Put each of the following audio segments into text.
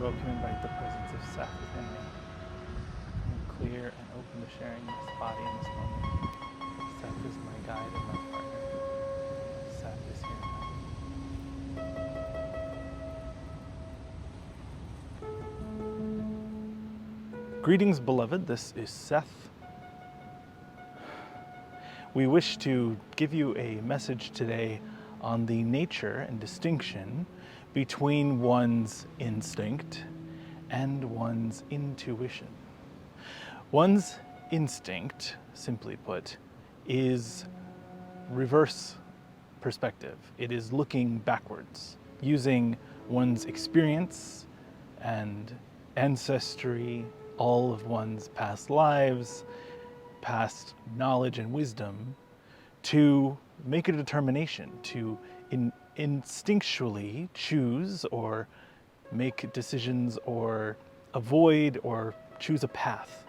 welcome and invite the presence of Seth within me. I'm clear and open to sharing this body in this moment. Seth is my guide and my partner. Seth is here now. Greetings, beloved. This is Seth. We wish to give you a message today on the nature and distinction between one's instinct and one's intuition. One's instinct, simply put, is reverse perspective. It is looking backwards, using one's experience and ancestry, all of one's past lives, past knowledge and wisdom, to make a determination, to instinctually choose or make decisions or avoid or choose a path.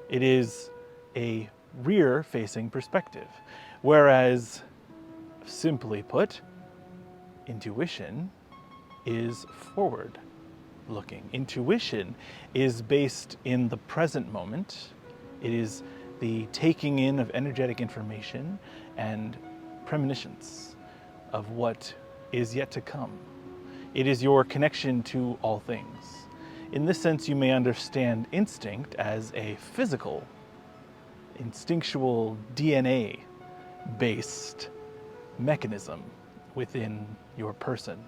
It is a rear-facing perspective, whereas, simply put, intuition is forward-looking. Intuition is based in the present moment. It is the taking in of energetic information and premonitions of what is yet to come. It is your connection to all things. In this sense, you may understand instinct as a physical, instinctual, DNA-based mechanism within your person.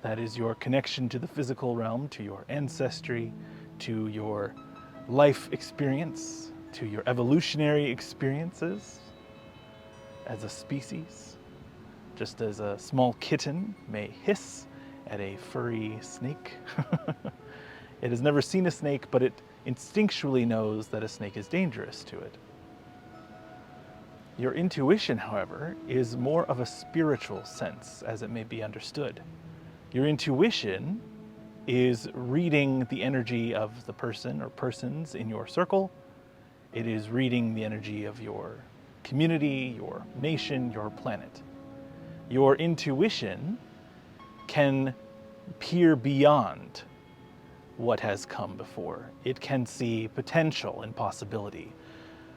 That is your connection to the physical realm, to your ancestry, to your life experience, to your evolutionary experiences as a species. Just as a small kitten may hiss at a furry snake. It has never seen a snake, but it instinctually knows that a snake is dangerous to it. Your intuition, however, is more of a spiritual sense, as it may be understood. Your intuition is reading the energy of the person or persons in your circle. It is reading the energy of your community, your nation, your planet. Your intuition can peer beyond what has come before. It can see potential and possibility.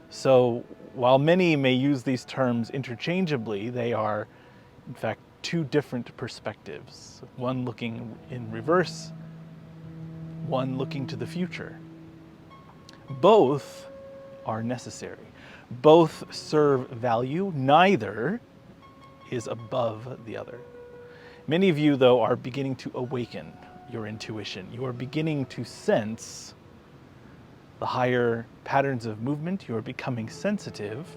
So while many may use these terms interchangeably, they are, in fact, two different perspectives. One looking in reverse, one looking to the future. Both are necessary. Both serve value. Neither is above the other. Many of you, though, are beginning to awaken your intuition. You are beginning to sense the higher patterns of movement. You are becoming sensitive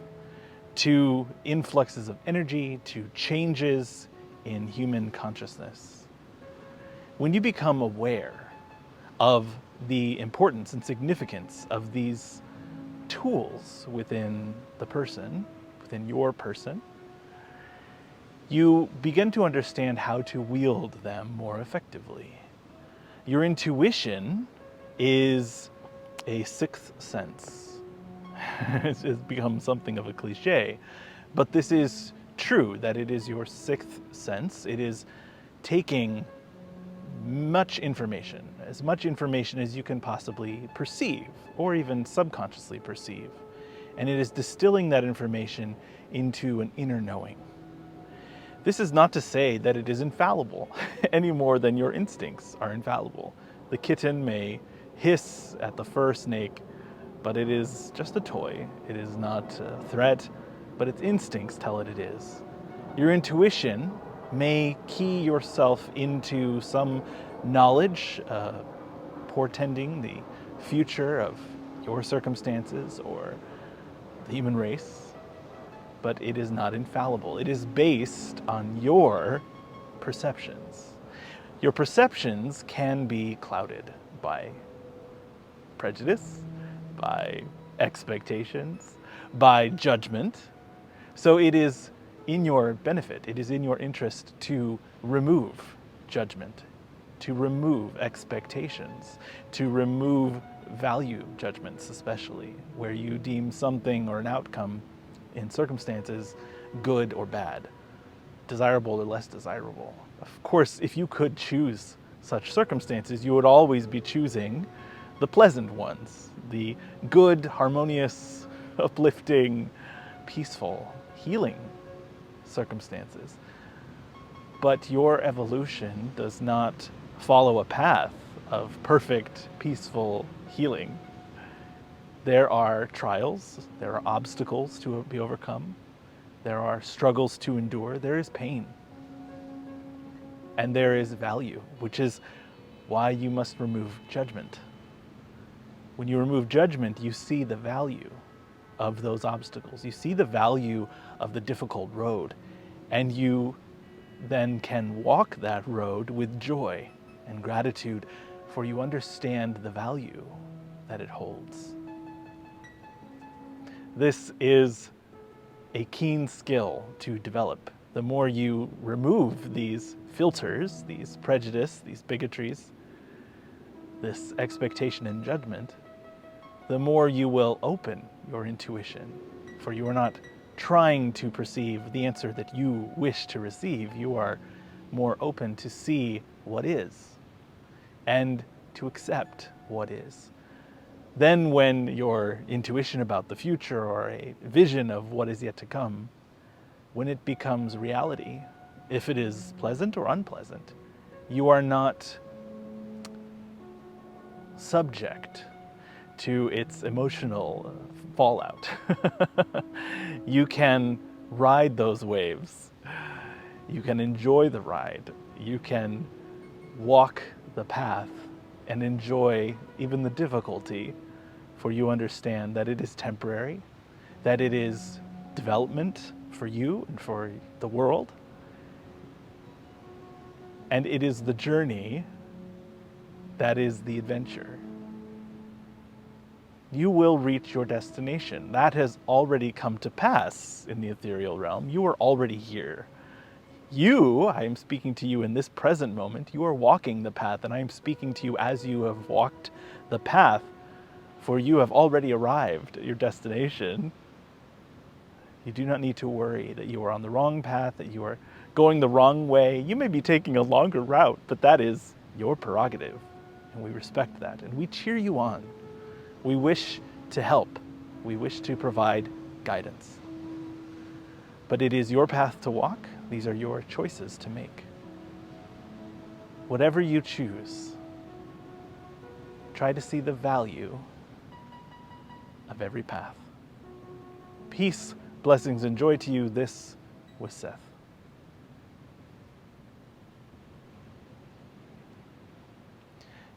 to influxes of energy, to changes in human consciousness. When you become aware of the importance and significance of these tools within the person, within your person, you begin to understand how to wield them more effectively. Your intuition is a sixth sense. It's become something of a cliche, but this is true, that it is your sixth sense. It is taking much information as you can possibly perceive, or even subconsciously perceive, and it is distilling that information into an inner knowing. This is not to say that it is infallible any more than your instincts are infallible. The kitten may hiss at the fur snake, but it is just a toy. It is not a threat, but its instincts tell it is. Your intuition may key yourself into some knowledge portending the future of your circumstances or the human race, but it is not infallible. It is based on your perceptions. Your perceptions can be clouded by prejudice, by expectations, by judgment. So it is in your benefit, it is in your interest to remove judgment, to remove expectations, to remove value judgments, especially where you deem something or an outcome in circumstances good or bad, desirable or less desirable. Of course, if you could choose such circumstances, you would always be choosing the pleasant ones, the good, harmonious, uplifting, peaceful, healing circumstances. But your evolution does not follow a path of perfect, peaceful healing. There are trials, there are obstacles to be overcome, there are struggles to endure, there is pain. And there is value, which is why you must remove judgment. When you remove judgment, you see the value of those obstacles. You see the value of the difficult road, and you then can walk that road with joy and gratitude, for you understand the value that it holds. This is a keen skill to develop. The more you remove these filters, these prejudice, these bigotries, this expectation and judgment, the more you will open your intuition, for you are not trying to perceive the answer that you wish to receive. You are more open to see what is and to accept what is. Then when your intuition about the future or a vision of what is yet to come, when it becomes reality, if it is pleasant or unpleasant, you are not subject to its emotional fallout. You can ride those waves. You can enjoy the ride. You can walk the path and enjoy even the difficulty, for you understand that it is temporary, that it is development for you and for the world. And it is the journey that is the adventure. You will reach your destination. That has already come to pass in the ethereal realm. You are already here. I am speaking to you in this present moment. You are walking the path, and I am speaking to you as you have walked the path, for you have already arrived at your destination. You do not need to worry that you are on the wrong path, that you are going the wrong way. You may be taking a longer route, but that is your prerogative, and we respect that, and we cheer you on. We wish to help. We wish to provide guidance. But it is your path to walk. These are your choices to make. Whatever you choose, try to see the value of every path. Peace, blessings, and joy to you. This was Seth.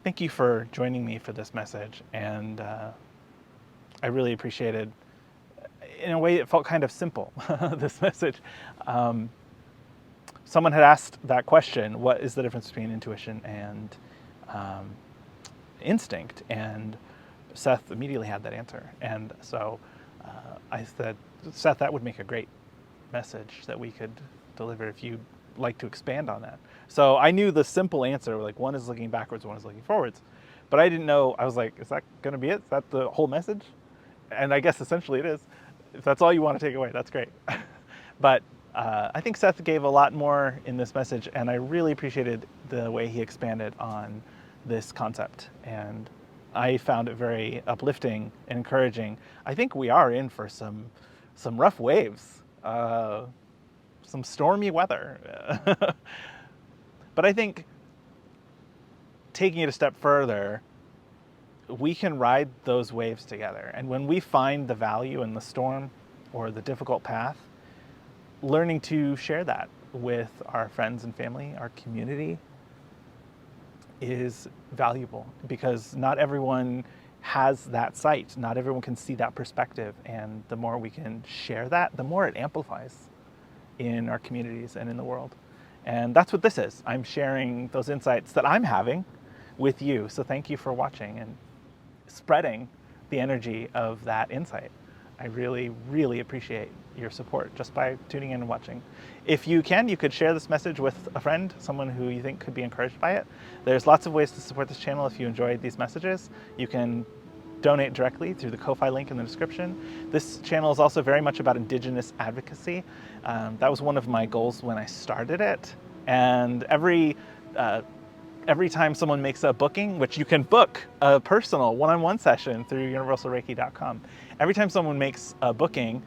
Thank you for joining me for this message, and I really appreciated. In a way, it felt kind of simple, this message. Someone had asked that question, what is the difference between intuition and instinct? And Seth immediately had that answer. And so I said, Seth, that would make a great message that we could deliver if you'd like to expand on that. So I knew the simple answer, like one is looking backwards, one is looking forwards. But I didn't know, I was like, is that going to be it? Is that the whole message? And I guess essentially it is. If that's all you want to take away, that's great. But I think Seth gave a lot more in this message, and I really appreciated the way he expanded on this concept. And I found it very uplifting and encouraging. I think we are in for some rough waves, some stormy weather. But I think taking it a step further, we can ride those waves together. And when we find the value in the storm or the difficult path, learning to share that with our friends and family, our community, is valuable, because not everyone has that sight. Not everyone can see that perspective. And the more we can share that, the more it amplifies in our communities and in the world. And that's what this is. I'm sharing those insights that I'm having with you. So thank you for watching and spreading the energy of that insight. I really, really appreciate your support just by tuning in and watching. If you can, you could share this message with a friend, someone who you think could be encouraged by it. There's lots of ways to support this channel if you enjoyed these messages. You can donate directly through the Ko-Fi link in the description. This channel is also very much about Indigenous advocacy. That was one of my goals when I started it. And every every time someone makes a booking, which you can book a personal one-on-one session through universalreiki.com, every time someone makes a booking,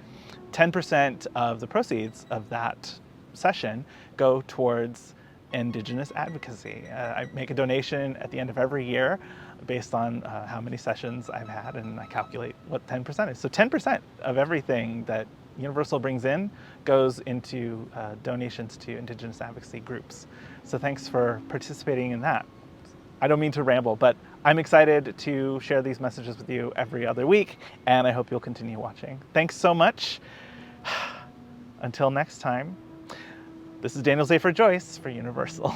10% of the proceeds of that session go towards Indigenous advocacy. I make a donation at the end of every year based on how many sessions I've had, and I calculate what 10% is. So 10% of everything that Universal brings in goes into donations to Indigenous advocacy groups. So thanks for participating in that. I don't mean to ramble, but I'm excited to share these messages with you every other week, and I hope you'll continue watching. Thanks so much. Until next time, this is Daniel Zafer-Joyce for Universal.